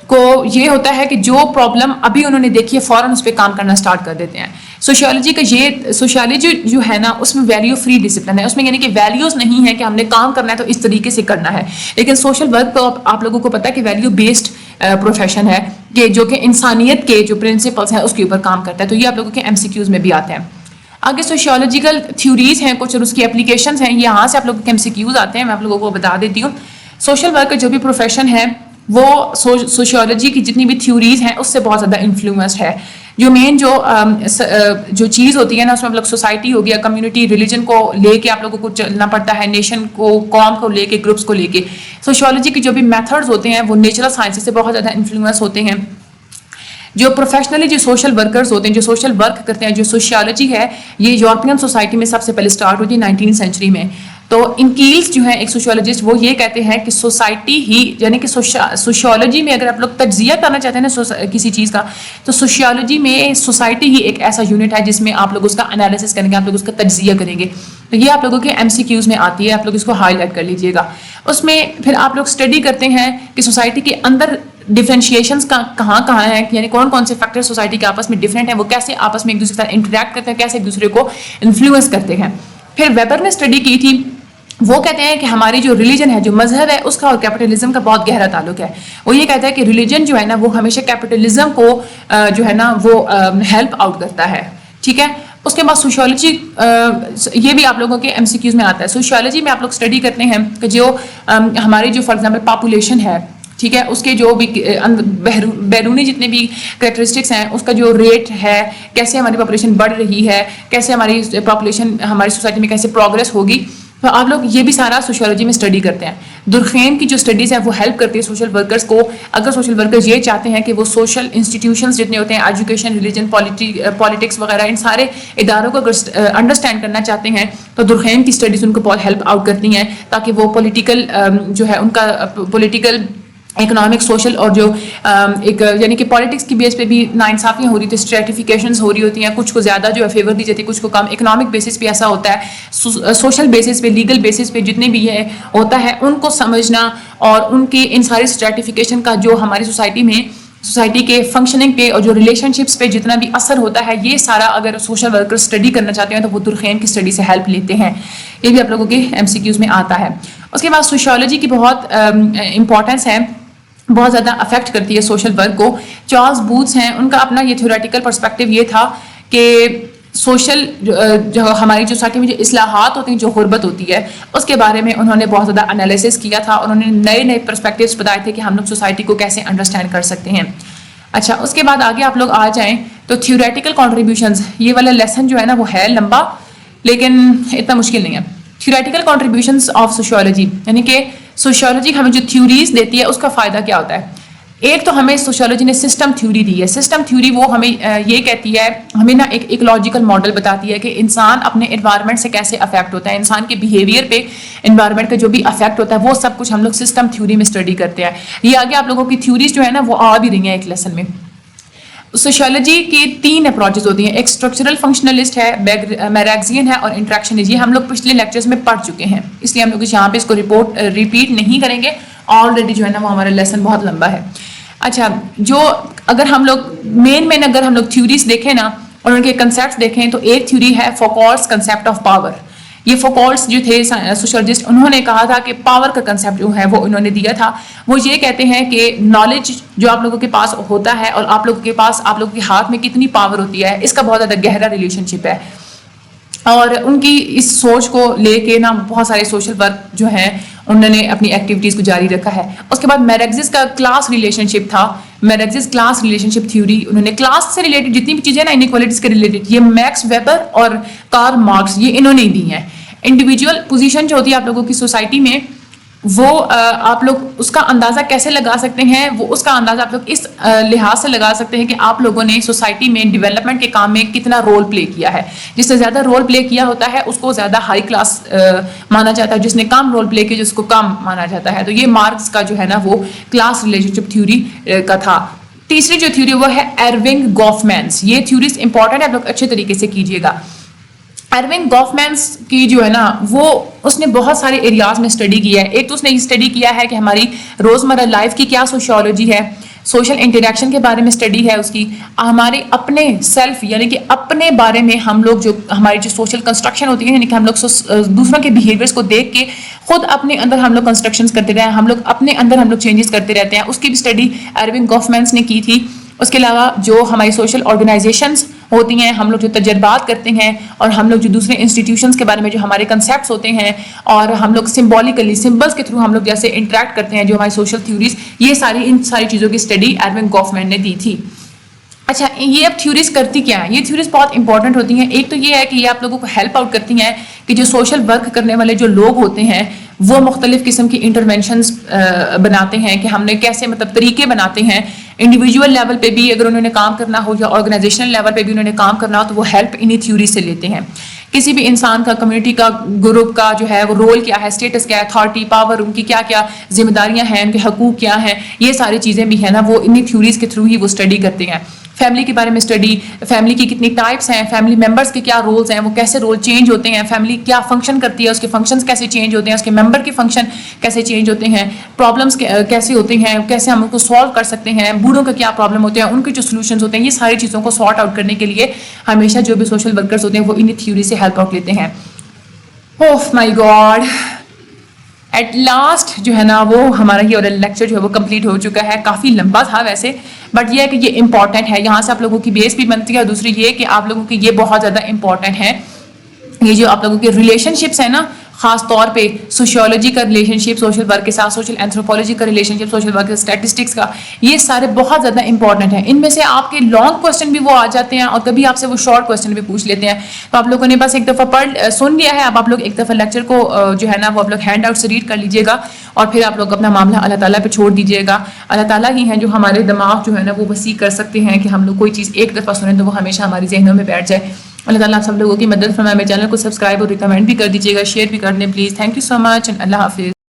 Speaker 1: کو یہ ہوتا ہے کہ جو پرابلم ابھی انہوں نے دیکھی ہے فوراً اس پہ کام کرنا سٹارٹ کر دیتے ہیں. سوشیالوجی کا یہ سوشیالوجی جو ہے نا اس میں ویلیو فری ڈسپلن ہے, اس میں یعنی کہ ویلیوز نہیں ہے کہ ہم نے کام کرنا ہے تو اس طریقے سے کرنا ہے. لیکن سوشل ورک تو آپ لوگوں کو پتا ہے کہ ویلیو بیسڈ پروفیشن ہے کہ جو کہ انسانیت کے جو پرنسپلس ہیں اس کے اوپر کام کرتا ہے. تو یہ آپ لوگوں کے MCQs میں بھی آتے ہیں. آگے سوشیولوجیکل تھیوریز ہیں کچھ اور اس کی اپلیکیشنز ہیں, یہاں سے آپ لوگوں کے MCQs آتے ہیں, میں آپ لوگوں کو بتا دیتی ہوں. سوشل ورک کا جو بھی پروفیشن ہے وہ سوشیولوجی کی جتنی بھی تھیوریز ہیں اس سے بہت زیادہ انفلوئنسڈ ہے. جو مین جو چیز ہوتی ہے نا اس میں آپ لوگ سوسائٹی ہو گیا, کمیونٹی, ریلیجن کو لے کے آپ لوگوں کو چلنا پڑتا ہے, نیشن کو, قوم کو لے کے, گروپس کو لے کے. سوشیولوجی کے جو بھی میتھڈز ہوتے ہیں وہ نیچرل سائنسز سے بہت زیادہ انفلوئنس ہوتے ہیں. جو پروفیشنلی جو سوشل ورکرز ہوتے ہیں, جو سوشل ورک کرتے ہیں, جو سوشیالوجی ہے یہ یورپین سوسائٹی میں سب سے پہلے سٹارٹ ہوتی ہے 19 سینچری میں. تو انکیلز جو ہیں ایک سوشیولوجسٹ وہ یہ کہتے ہیں کہ سوسائٹی ہی, یعنی کہ سوشیالوجی میں اگر آپ لوگ تجزیہ کرنا چاہتے ہیں نا کسی چیز کا, تو سوشیالوجی میں سوسائٹی ہی ایک ایسا یونٹ ہے جس میں آپ لوگ اس کا انالیسس کریں گے, آپ لوگ اس کا تجزیہ کریں گے. تو یہ آپ لوگوں کے MCQs میں آتی ہے, آپ لوگ اس کو ہائی لائٹ کر لیجئے گا. اس میں پھر آپ لوگ اسٹڈی کرتے ہیں کہ سوسائٹی کے اندر ڈیفرینشیشنز کہاں ہیں, یعنی کون کون سے فیکٹر سوسائٹی کے آپس میں ڈفرینٹ ہیں, وہ کیسے آپس میں ایک دوسرے کے ساتھ انٹریکٹ کرتے ہیں, کیسے ایک دوسرے کو انفلوئنس کرتے ہیں. پھر ویبر نے اسٹڈی کی تھی, وہ کہتے ہیں کہ ہماری جو ریلیجن ہے, جو مذہب ہے, اس کا اور کیپٹلزم کا بہت گہرا تعلق ہے. وہ یہ کہتا ہے کہ ریلیجن جو ہے نا وہ ہمیشہ کیپٹلزم کو جو ہے نا وہ ہیلپ آؤٹ کرتا ہے. ٹھیک ہے. اس کے بعد سوشیالوجی, یہ بھی آپ لوگوں کے MCQs میں آتا ہے. سوشیالوجی میں آپ لوگ اسٹڈی کرتے ہیں کہ جو ہماری جو فار ایگزامپل پاپولیشن ہے, ٹھیک ہے, اس کے جو بھی بیرونی جتنے بھی کریکٹرسٹکس ہیں, اس کا جو ریٹ ہے, کیسے ہماری پاپولیشن بڑھ رہی ہے, کیسے ہماری پاپولیشن ہماری سوسائٹی میں کیسے پروگرس ہوگی, تو آپ لوگ یہ بھی سارا سوشیالوجی میں اسٹڈی کرتے ہیں. درخیم کی جو اسٹڈیز ہیں وہ ہیلپ کرتی ہے سوشل ورکرز کو. اگر سوشل ورکرز یہ چاہتے ہیں کہ وہ سوشل انسٹیٹیوشنز جتنے ہوتے ہیں, ایجوکیشن, ریلیجن, پالیٹکس وغیرہ, ان سارے اداروں کو اگر انڈرسٹینڈ کرنا چاہتے ہیں تو درخیم کی اسٹڈیز ان کو بہت ہیلپ آؤٹ کرتی ہیں, تاکہ وہ پولیٹیکل جو ہے ان کا پولیٹیکل, اکنامک, سوشل اور جو ایک یعنی کہ پالیٹکس کی بیس پہ بھی ناانصافیاں ہو رہی تھی, اسٹریٹیفیکیشنز ہو رہی ہوتی ہیں, کچھ کو زیادہ جو ہے فیور دی جاتی ہے, کچھ کو کم. اکنامک بیسس پہ ایسا ہوتا ہے, سوشل بیسس پہ, لیگل بیسس پہ جتنے بھی یہ ہوتا ہے ان کو سمجھنا, اور ان کی ان ساری اسٹریٹیفیکیشن کا جو ہماری سوسائٹی میں, سوسائٹی کے فنکشننگ پہ اور جو ریلیشن شپس پہ جتنا بھی اثر ہوتا ہے, یہ سارا اگر سوشل ورکر اسٹڈی کرنا چاہتے ہیں تو وہ درخیم کی اسٹڈی سے ہیلپ لیتے ہیں. یہ بھی آپ لوگوں کے MCQs میں آتا ہے. اس کے بعد سوشیالوجی کی بہت امپورٹنس ہے, بہت زیادہ افیکٹ کرتی ہے سوشل ورک کو. چارلز بوتھس ہیں, ان کا اپنا یہ تھیوریٹیکل پرسپیکٹیو یہ تھا کہ سوشل جو ہماری جو سوسائٹی میں جو اصلاحات ہوتی ہیں, جو غربت ہوتی ہے, اس کے بارے میں انہوں نے بہت زیادہ انالیسس کیا تھا. انہوں نے نئے پرسپیکٹیوز بتائے تھے کہ ہم لوگ سوسائٹی کو کیسے انڈرسٹینڈ کر سکتے ہیں. اچھا, اس کے بعد آگے آپ لوگ آ جائیں تو تھیوریٹیکل کنٹریبیوشنز, یہ والا لیسن جو ہے نا وہ ہے لمبا لیکن اتنا مشکل نہیں ہے. تھیوریٹیکل کنٹریبیوشنز آف سوشیالوجی, یعنی کہ سوشیالوجی ہمیں جو تھیوریز دیتی ہے اس کا فائدہ کیا ہوتا ہے. ایک تو ہمیں سوشیالوجی نے سسٹم تھیوری دی ہے. سسٹم تھیوری وہ ہمیں یہ کہتی ہے, ہمیں نا ایک لاجیکل ماڈل بتاتی ہے کہ انسان اپنے انوائرمنٹ سے کیسے افیکٹ ہوتا ہے, انسان کے بیہیویئر پہ انوائرمنٹ کا جو بھی افیکٹ ہوتا ہے وہ سب کچھ ہم لوگ سسٹم تھیوری میں اسٹڈی کرتے ہیں. یہ آگے آپ لوگوں کی تھیوریز جو ہے نا وہ آ بھی رہی ہیں ایک لیسن میں. سوشیولوجی کی 3 اپروچز ہوتی ہیں. ایک اسٹرکچرل فنکشنلسٹ ہے, میراگزین ہے, اور انٹریکشنسٹ. یہ ہم لوگ پچھلے لیکچرز میں پڑھ چکے ہیں, اس لیے ہم لوگ یہاں پہ اس کو ریپیٹ نہیں کریں گے. آلریڈی جو ہے نا وہ ہمارا لیسن بہت لمبا ہے. اچھا, جو اگر ہم لوگ مین اگر ہم لوگ تھیوریز دیکھیں نا اور ان کے کنسیپٹس دیکھیں, تو ایک تھیوری ہے فوکوالٹس کنسیپٹ آف پاور. یہ فوکوالٹس جو تھے سوشیولوجسٹ, انہوں نے کہا تھا کہ پاور کا کنسیپٹ جو ہے وہ انہوں نے دیا تھا. وہ یہ کہتے ہیں کہ نالج جو آپ لوگوں کے پاس ہوتا ہے اور آپ لوگوں کے پاس, آپ لوگوں کے ہاتھ میں کتنی پاور ہوتی ہے, اس کا بہت زیادہ گہرا ریلیشن شپ ہے. اور ان کی اس سوچ کو لے کے نا بہت سارے سوشل ورک جو ہیں انہوں نے اپنی ایکٹیویٹیز کو جاری رکھا ہے. اس کے بعد میراگزس کا کلاس ریلیشن شپ تھا. میراگزس کلاس ریلیشن شپ تھیوری, انہوں نے کلاس سے ریلیٹڈ جتنی بھی چیزیں نا انیکوالٹیز کے ریلیٹڈ, یہ میکس ویبر اور کارل مارکس یہ انہوں نے دی ہیں. انڈیویجول پوزیشن جو ہوتی ہے آپ لوگوں کی سوسائٹی میں, وہ آپ لوگ اس کا اندازہ کیسے لگا سکتے ہیں, وہ اس کا اندازہ آپ لوگ اس لحاظ سے لگا سکتے ہیں کہ آپ لوگوں نے سوسائٹی میں ڈیولپمنٹ کے کام میں کتنا رول پلے کیا ہے. جس سے زیادہ رول پلے کیا ہوتا ہے اس کو زیادہ ہائی کلاس مانا جاتا ہے, جس نے کم رول پلے کیا جس کو کم مانا جاتا ہے. تو یہ مارکس کا جو ہے نا وہ کلاس ریلیشن شپ تھیوری کا تھا. تیسری جو تھیوری وہ ہے ایرونگ گوفمینس. یہ تھیوریز امپورٹنٹ ہے, آپ لوگ اچھے طریقے سے کیجیے گا. ایرونگ گوفمینس کی جو ہے نا وہ اس نے بہت سارے ایریاز میں اسٹڈی کیا ہے. ایک تو اس نے یہ اسٹڈی کیا ہے کہ ہماری روزمرہ لائف کی کیا سوشیولوجی ہے, سوشل انٹریکشن کے بارے میں اسٹڈی ہے اس کی. ہمارے اپنے سیلف یعنی کہ اپنے بارے میں ہم لوگ جو ہماری جو سوشل کنسٹرکشن ہوتی ہے, یعنی کہ ہم لوگ دوسروں کے بیہیویئرس کو دیکھ کے خود اپنے اندر ہم لوگ کنسٹرکشنز کرتے رہے ہیں, ہم لوگ اپنے اندر ہم لوگ چینجز کرتے رہتے ہیں. اس کی بھی اسٹڈی ایرونگ گوفمینس نے کی تھی. اس کے علاوہ جو ہماری سوشل آرگنائزیشنز ہوتی ہیں, ہم لوگ جو تجربات کرتے ہیں اور ہم لوگ جو دوسرے انسٹیٹیوشنز کے بارے میں جو ہمارے کنسیپٹس ہوتے ہیں, اور ہم لوگ سمبولیکلی سمبلس کے تھرو ہم لوگ جیسے انٹریکٹ کرتے ہیں, جو ہماری سوشل تھیوریز, یہ ان ساری چیزوں کی اسٹڈی ایرونگ گوفمین نے دی تھی. اچھا, یہ اب تھیوریز کرتی کیا ہیں؟ یہ تھیوریز بہت انپورٹنٹ ہوتی ہیں. ایک تو یہ ہے کہ یہ آپ لوگوں کو ہیلپ آؤٹ کرتی ہیں کہ جو سوشل ورک کرنے والے جو لوگ ہوتے ہیں وہ مختلف قسم کی انٹرونشنز بناتے ہیں, کہ ہم نے کیسے مطلب طریقے بناتے ہیں. انڈیویجول لیول پہ بھی اگر انہوں نے کام کرنا ہو یا آرگنائزیشنل لیول پہ بھی انہوں نے کام کرنا ہو تو وہ ہیلپ انہی تھیوری سے لیتے ہیں. کسی بھی انسان کا, کمیونٹی کا, گروپ کا جو ہے وہ رول کیا ہے, اسٹیٹس کیا ہے, اتھارٹی, پاور, ان کی کیا کیا ذمہ داریاں ہیں, ان کے حقوق کیا ہیں, یہ ساری چیزیں بھی ہیں نا وہ انہی تھیوریز کے تھرو ہی وہ اسٹڈی کرتے ہیں. فیملی کے بارے میں اسٹڈی, فیملی کی کتنی ٹائپس ہیں, فیملی ممبرس کے کیا رولز ہیں, وہ کیسے رول چینج ہوتے ہیں, فیملی کیا فنکشن کرتی ہے, اس کے فنکشنز کیسے چینج ہوتے ہیں, اس کے ممبر کے فنکشن کیسے چینج ہوتے ہیں, پرابلمس کیسے ہوتے ہیں, کیسے ہم ان کو سالو کر سکتے ہیں, بوڑھوں کا کیا پرابلم ہوتے ہیں, ان کے جو سولوشنز ہوتے ہیں, یہ ساری چیزوں کو سارٹ آؤٹ کرنے کے لیے ہمیشہ جو بھی سوشل ورکرز ہوتے ہیں وہ انہی تھیوری سے ہیلپ آؤٹ لیتے ہیں. اوہ مائی گاڈ, ایٹ لاسٹ جو ہے نا وہ ہمارا یہ والا لیکچر جو ہے وہ کمپلیٹ ہو چکا ہے. کافی لمبا تھا ویسے, بٹ یہ ہے کہ یہ امپورٹنٹ ہے, یہاں سے آپ لوگوں کی بیس بھی بنتی ہے. اور دوسری یہ کہ آپ لوگوں کی یہ بہت زیادہ امپورٹنٹ ہے, یہ جو آپ لوگوں کے ریلیشن شپس ہیں نا, خاص طور پہ سوشیولوجی کا ریلیشن شپ سوشل ورک کے ساتھ, سوشل اینتھروپولوجی کا ریلیشن شپ سوشل ورک, اسٹیٹسٹکس کا, یہ سارے بہت زیادہ امپورٹنٹ ہیں. ان میں سے آپ کے لانگ کوسچن بھی وہ آ جاتے ہیں اور کبھی آپ سے وہ شارٹ کوسچن بھی پوچھ لیتے ہیں. تو آپ لوگوں نے بس ایک دفعہ سن لیا ہے, اب آپ لوگ ایک دفعہ لیکچر کو جو ہے نا وہ آپ لوگ ہینڈ آؤٹ سے ریڈ کر لیجیے گا, اور پھر آپ لوگ اپنا معاملہ اللہ تعالیٰ پہ چھوڑ دیجیے گا. اللہ تعالیٰ ہی ہیں جو ہمارے دماغ جو ہے نا وہ وسیع کر سکتے ہیں کہ ہم لوگ کوئی چیز ایک دفعہ سنیں تو وہ ہمیشہ ہماری ذہنوں میں بیٹھ جائے. اللہ تعالیٰ آپ سب لوگوں کی مدد فرمائے. میرے چینل کو سبسکرائب اور ریکمینڈ بھی کر دیجیے گا, شیئر بھی کر دیں پلیز. تھینک یو سو مچ, اللہ حافظ.